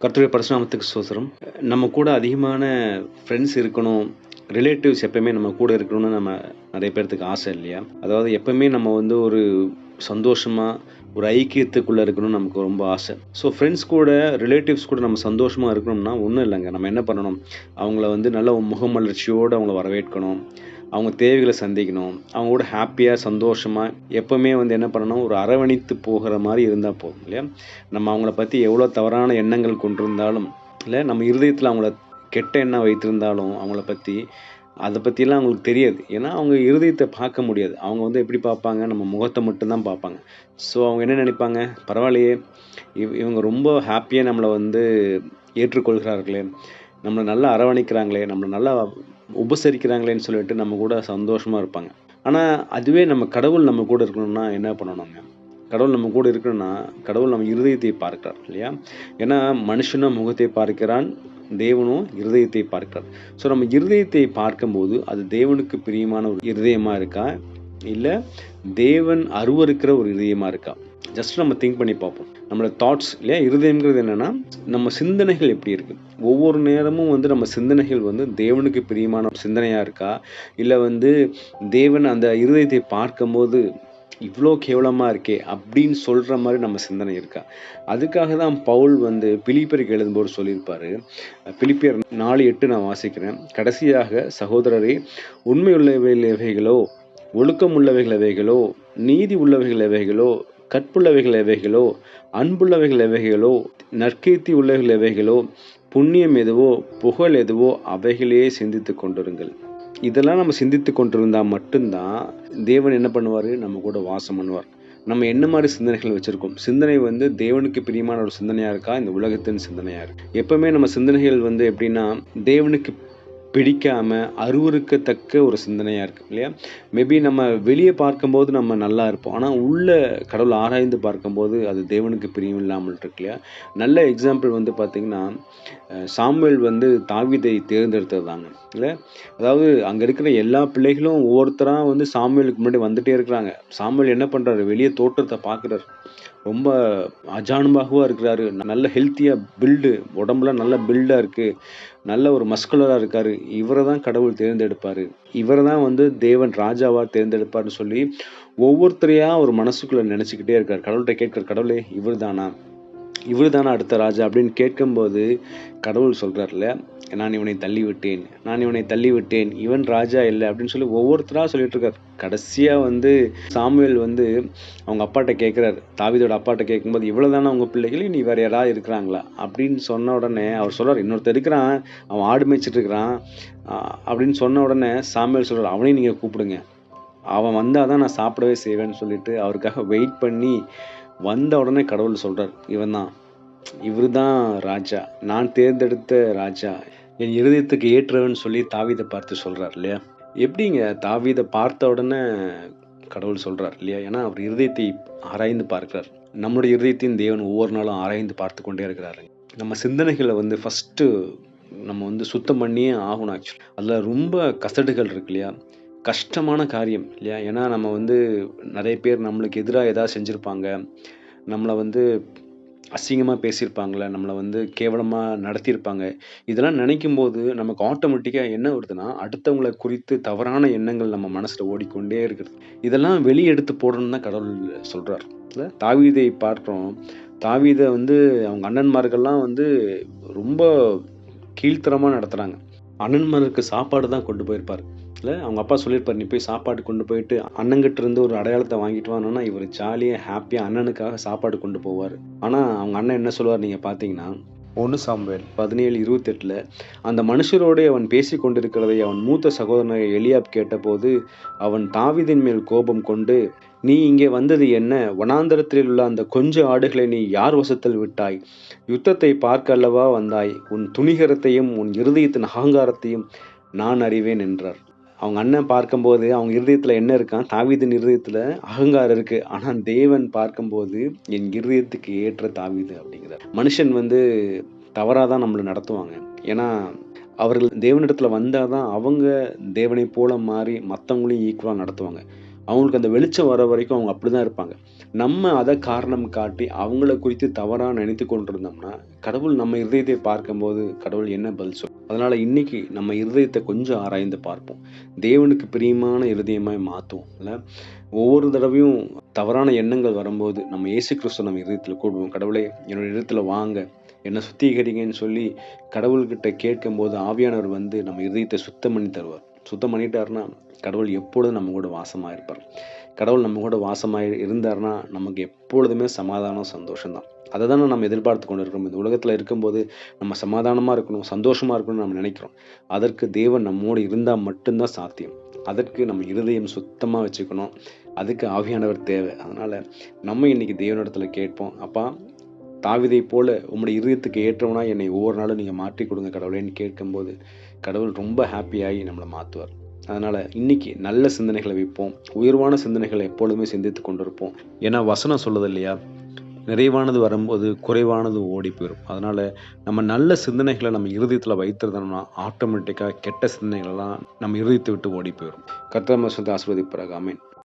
கர்த்தருடைய பரிசுநாமத்துக்கு ஸ்தோத்திரம். நம்ம கூட அதிகமான ஃப்ரெண்ட்ஸ் இருக்கணும். ரிலேட்டிவ்ஸ் எப்பவுமே நம்ம கூட இருக்கணும்னு நம்ம நெறைய பேர்த்துக்கு ஆசை இல்லையா? அதாவது எப்பவுமே நம்ம வந்து ஒரு சந்தோஷமா, ஒரு ஐக்கியத்துக்குள்ள இருக்கணும்னு நமக்கு ரொம்ப ஆசை. ஸோ ஃப்ரெண்ட்ஸ் கூட, ரிலேட்டிவ்ஸ் கூட நம்ம சந்தோஷமா இருக்கணும்னா ஒண்ணும் இல்லங்க. நம்ம என்ன பண்ணணும்? அவங்கள வந்து நல்ல முகமலர்ச்சியோட அவங்கள வரவேற்கணும். அவங்க தேவைகள சந்திக்கணும். அவங்க கூட ஹேப்பியா, சந்தோஷமா எப்பவுமே வந்து என்ன பண்ணணும்? ஒரு அரவணைத்து போகிற மாரி இருந்தா போதும் இல்லையா? நம்ம அவங்கள பத்தி எவ்வளோ தவறான எண்ணங்கள் கொண்டிருந்தாலும், இல்ல நம்ம இருதயத்தில அவங்கள கெட்ட எண்ணம் வைத்திருந்தாலும், அவங்கள பத்தி, அத பத்திலாம் அவங்களுக்கு தெரியாது. ஏன்னா, அவங்க இருதயத்த பார்க்க முடியாது. அவங்க வந்து எப்படி பார்ப்பாங்க? நம்ம முகத்த மட்டும் தான் பார்ப்பாங்க. ஸோ, அவங்க என்ன நினைப்பாங்க? பரவாயில்லையே! இவங்க ரொம்ப ஹேப்பியா நம்மள வந்து ஏற்றுக்கொள்கிறார்களே! நம்மள நல்லா அரவணைக்கிறாங்களே! நம்மள நல்லா உபசரிக்கிறாங்களேன்னு சொல்லிட்டு நம்ம கூட சந்தோஷமா இருப்பாங்க. ஆனா, அதுவே நம்ம கடவுள் நம்ம கூட இருக்கணும்னா என்ன பண்ணணுங்க? கடவுள் நம்ம கூட இருக்கணும்னா, கடவுள் நம்ம இருதயத்தை பார்க்கிறார் இல்லையா? ஏன்னா, மனுஷனும் முகத்தை பார்க்கிறான், தேவனும் இருதயத்தை பார்க்கிறார். ஸோ, நம்ம இருதயத்தை பார்க்கும்போது, அது தேவனுக்கு பிரியமான ஒரு இருதயமா இருக்கா? இல்ல தேவன் அருவருக்கிற ஒரு இதயமா இருக்கா? ஜஸ்ட் நம்ம திங்க் பண்ணி பார்ப்போம். நம்மளோட தாட்ஸ் இல்லையா? இருதயம்ங்கிறது என்னன்னா, நம்ம சிந்தனைகள் எப்படி இருக்கு? ஒவ்வொரு நேரமும் வந்து நம்ம சிந்தனைகள் வந்து தேவனுக்கு பிரியமான ஒரு சிந்தனையா இருக்கா? இல்ல வந்து தேவன் அந்த இருதயத்தை பார்க்கும்போது, "இவ்ளோ கேவலமா இருக்கே!" அப்படின்னு சொல்ற மாரி நம்ம சிந்தனை இருக்கா? அதுக்காக தான் பவுல் வந்து பிலிப்பியருக்கு எழுதும்போது சொல்லியிருப்பாரு. பிலிப்பியர் 4:8 நான் வாசிக்கிறேன். "கடைசியாக சகோதரரே, உண்மையுள்ளவைகள் எவைகளோ, ஒழுக்கம் உள்ளவைகள் எவைகளோ, நீதி உள்ளவைகள் எவைகளோ, கற்புள்ளவைகள் எவைகளோ, அன்புள்ளவைகள் எவைகளோ, நற்கீர்த்தி உள்ளவைகள் எவைகளோ, புண்ணியம் எதுவோ, புகழ் எதுவோ அவைகளையே சிந்தித்துக் கொண்டிருங்கள்." இதெல்லாம் நம்ம சிந்தித்துக் கொண்டிருந்தா மட்டும்தான் தேவன் என்ன பண்ணுவாரு? நம்ம கூட வாசம் பண்ணுவார். நம்ம என்ன மாரி சிந்தனைகள் வச்சிருக்கோம்? சிந்தனை வந்து தேவனுக்கு பிரியமான ஒரு சிந்தனையா இருக்கா? இந்த உலகத்தின் சிந்தனையா இருக்கா? எப்பவுமே நம்ம சிந்தனைகள் வந்து எப்படின்னா, தேவனுக்கு பிடிக்காம, அருவருக்கத்தக்க ஒரு சிந்தனையா இருக்கு இல்லையா? மேபி நம்ம வெளிய பார்க்கும்போது நம்ம நல்லா இருப்போம். ஆனா உள்ள கடவுள் ஆராய்ந்து பார்க்கும்போது, அது தேவனுக்கு பிரியம் இல்லாமல் இருக்கு இல்லையா? நல்ல எக்ஸாம்பிள் வந்து பார்த்தீங்கன்னா, சாமுவேல் வந்து தாவீதை தேர்ந்தெடுத்ததுதாங்க. இல்ல? அதாவது அங்க இருக்கிற எல்லா பிள்ளைகளும் ஒவ்வொருத்தரா வந்து சாமுவேலுக்கு முன்னாடி வந்துட்டே இருக்கிறாங்க. சாமுவேல் என்ன பண்றாரு? வெளிய தோற்றத்த பார்க்குறாரு. ரொம்ப அஜானுபாகுவா இருக்கிறாரு. நல்ல ஹெல்த்தியா உடம்புலாம் நல்ல பில்டா இருக்கு. நல்ல ஒரு மஸ்குலரா இருக்காரு. இவர தான் கடவுள் தேர்ந்தெடுப்பாரு. இவர தான் வந்து தேவன் ராஜாவா தேர்ந்தெடுப்பார்ன்னு சொல்லி, ஒவ்வொருத்தரையா ஒரு மனசுக்குள்ள நெனச்சுக்கிட்டே இருக்காரு. கடவுள்ட்ட கேட்கிறார், "கடவுளே இவர் தானா? இவர் தானா அடுத்த ராஜா?" அப்படின்னு கேட்கும்போது, கடவுள் சொல்றார்ல, "நான் இவனை தள்ளிவிட்டேன். நான் இவனை தள்ளிவிட்டேன். இவன் ராஜா இல்ல." அப்படின்னு சொல்லி ஒவ்வொருத்தரா சொல்லிட்டு இருக்காரு. கடைசியா வந்து சாமுவேல் வந்து அவங்க அப்பாட்ட கேட்கிறாரு. தாவீதோட அப்பாட்ட கேட்கும்போது, "இவ்வளவு தானா உங்க பிள்ளைகள்? இனி வேற யாராவது இருக்கிறாங்களா?" அப்படின்னு சொன்ன உடனே அவர் சொல்றாரு, "இன்னொருத்தன் இருக்கிறான். அவன் ஆடு மேய்ச்சிட்டு இருக்கிறான்." அ அப்படின்னு சொன்ன உடனே சாமுவேல் சொல்றாரு, "அவனையும் நீங்க கூப்பிடுங்க. அவன் வந்தா தான் நான் சாப்பிடவே செய்வேன்னு" சொல்லிட்டு அவருக்காக வெயிட் பண்ணி வந்த உடனே கடவுள் சொல்றார், "இவன் தான். இவரு தான் ராஜா. நான் தேர்ந்தெடுத்த ராஜா. என் இருதயத்துக்கு ஏற்றவன்னு" சொல்லி தாவீத பார்த்து சொல்றார் இல்லையா? எப்படிங்க தாவீத பார்த்த உடனே கடவுள் சொல்றார் இல்லையா? ஏன்னா அவர் இருதயத்தை ஆராய்ந்து பார்க்கிறார். நம்முடைய இருதயத்தையும் தேவன் ஒவ்வொரு நாளும் ஆராய்ந்து பார்த்துக் கொண்டே இருக்கிறாரு. நம்ம சிந்தனைகள வந்து ஃபர்ஸ்ட்டு நம்ம வந்து சுத்தம் பண்ணியே ஆகணும் ஆக்சுவலி. அதுல ரொம்ப கசடுகள் இருக்கு இல்லையா? கஷ்டமான காரியம் இல்லையா? ஏன்னா நம்ம வந்து நெறைய பேர் நம்மளுக்கு எதிரா ஏதாவது செஞ்சிருப்பாங்க. நம்மள வந்து அசிங்கமா பேசியிருப்பாங்கள்ல, நம்மள வந்து கேவலமா நடத்தியிருப்பாங்க. இதெல்லாம் நினைக்கும்போது நமக்கு ஆட்டோமேட்டிக்கா என்ன வருதுன்னா, அடுத்தவங்கள குறித்து தவறான எண்ணங்கள் நம்ம மனசுல ஓடிக்கொண்டே இருக்குது. இதெல்லாம் வெளிய எடுத்து போடணும்னு தான் கடவுள் சொல்றார். இல்ல தாவீதை பார்க்கிறோம். தாவீத வந்து அவங்க அண்ணன்மார்கள்லாம் வந்து ரொம்ப கீழ்த்தரமா நடத்துறாங்க. அண்ணன்மாருக்கு சாப்பாடு தான் கொண்டு போயிருப்பாரு. இல்ல அவங்க அப்பா சொல்லியிருப்பாரு, "நீ போய் சாப்பாடு கொண்டு போயிட்டு அண்ணங்கிட்ட இருந்து ஒரு அடையாளத்த வாங்கிட்டு வான்னா" இவரு ஜாலியா, ஹேப்பியா அண்ணனுக்காக சாப்பாடு கொண்டு போவாரு. ஆனா அவங்க அண்ணன் என்ன சொல்லுவாரு நீங்க பார்த்தீங்கன்னா, 1 சாமுவேல் 17:28 அந்த மனுஷரோடே அவன் பேசிக் கொண்டிருக்கிறதை அவன் மூத்த சகோதரனாகிய எலியாப் கேட்டபோது, அவன் தாவீதின் மேல் கோபம் கொண்டு, "நீ இங்கே வந்தது என்ன? வனாந்தரத்தில் உள்ள அந்த கொஞ்ச ஆடுகளை நீ யார் வசத்தில் விட்டாய்? யுத்தத்தை பார்க்க அல்லவா வந்தாய்? உன் துணிகரத்தையும், உன் இருதயத்தின் அகங்காரத்தையும் நான் அறிவேன்" என்றார். அவங்க அண்ணன் பார்க்கும்போது, அவங்க இருதயத்தில என்ன இருக்காம்? தாவீதின் இருதயத்தில அகங்காரம் இருக்கு. ஆனா தேவன் பார்க்கும்போது, "என் இருதயத்துக்கு ஏற்ற தாவீது" அப்படிங்கிறார். மனுஷன் வந்து தவறா தான் நம்மள நடத்துவாங்க. ஏன்னா, அவர்கள் தேவனிடத்தில வந்தா தான் அவங்க தேவனைப் போல மாறி மத்தவங்களையும் ஈக்குவலா நடத்துவாங்க. அவங்களுக்கு அந்த வெளிச்சம் வர வரைக்கும் அவங்க அப்படிதான் இருப்பாங்க. நம்ம அதை காரணம் காட்டி அவங்கள குறித்து தவறா நினைத்து கொண்டிருந்தோம்னா, கடவுள் நம்ம இருதயத்தை பார்க்கும்போது கடவுள் என்ன பதில் சொல்லும்? அதனால இன்னைக்கு நம்ம இருதயத்தை கொஞ்சம் ஆராய்ந்து பார்ப்போம். தேவனுக்கு பிரியமான இருதயமாய் மாத்துவோம். இல்ல ஒவ்வொரு தடவையும் தவறான எண்ணங்கள் வரும்போது நம்ம இயேசு கிறிஸ்துவ நம்ம இதயத்துல கூடுவோம். கடவுளே என்னோட இதயத்துல வாங்க, என்ன சுத்திகரிங்கன்னு சொல்லி கடவுள்கிட்ட கேட்கும்போது ஆவியானவர் வந்து நம்ம இதயத்தை சுத்தம் பண்ணி தருவார். சுத்தம் பண்ணிட்டாருன்னா கடவுள் எப்பொழுதும் நம்ம கூட வாசமா இருப்பார். கடவுள் நம்ம கூட வாசமா இருந்தாருன்னா நமக்கு எப்பொழுதுமே சமாதானம், சந்தோஷம் தான். அதை தானே நம்ம எதிர்பார்த்து கொண்டு இருக்கிறோம். இந்த உலகத்துல இருக்கும்போது நம்ம சமாதானமா இருக்கணும், சந்தோஷமா இருக்கணும்னு நம்ம நினைக்கிறோம். அதற்கு தேவன் நம்மோடு இருந்தா மட்டும்தான் சாத்தியம். அதற்கு நம்ம இருதயம் சுத்தமா வச்சுக்கணும். அதுக்கு ஆவியானவர் தேவை. அதனால நம்ம இன்னைக்கு தேவனிடத்துல கேட்போம். அப்பா, தாவீதை போல உம்முடைய இருதயத்துக்கு ஏற்றவனா என்னை ஒவ்வொரு நாளும் நீங்க மாற்றி கொடுங்க கடவுளேன்னு கேட்கும்போது கடவுள் ரொம்ப ஹாப்பியாகி நம்மளை மாற்றுவார். அதனால இன்னைக்கு நல்ல சிந்தனைகளை வைப்போம். உயர்வான சிந்தனைகளை எப்பொழுதுமே சிந்தித்து கொண்டிருப்போம். ஏன்னா வசனம் சொல்லுது இல்லையா, நிறைவானது வரும்போது குறைவானது ஓடி போயிடும். அதனால நம்ம நல்ல சிந்தனைகளை நம்ம இருதயத்துல வைத்திருந்தோம்னா ஆட்டோமேட்டிக்கா கெட்ட சிந்தனைகள்லாம் நம்ம இருதயத்தை விட்டு ஓடி போயிடும். கர்த்தர் நம்மை ஆசீர்வதிப்பாராக. ஆமென்.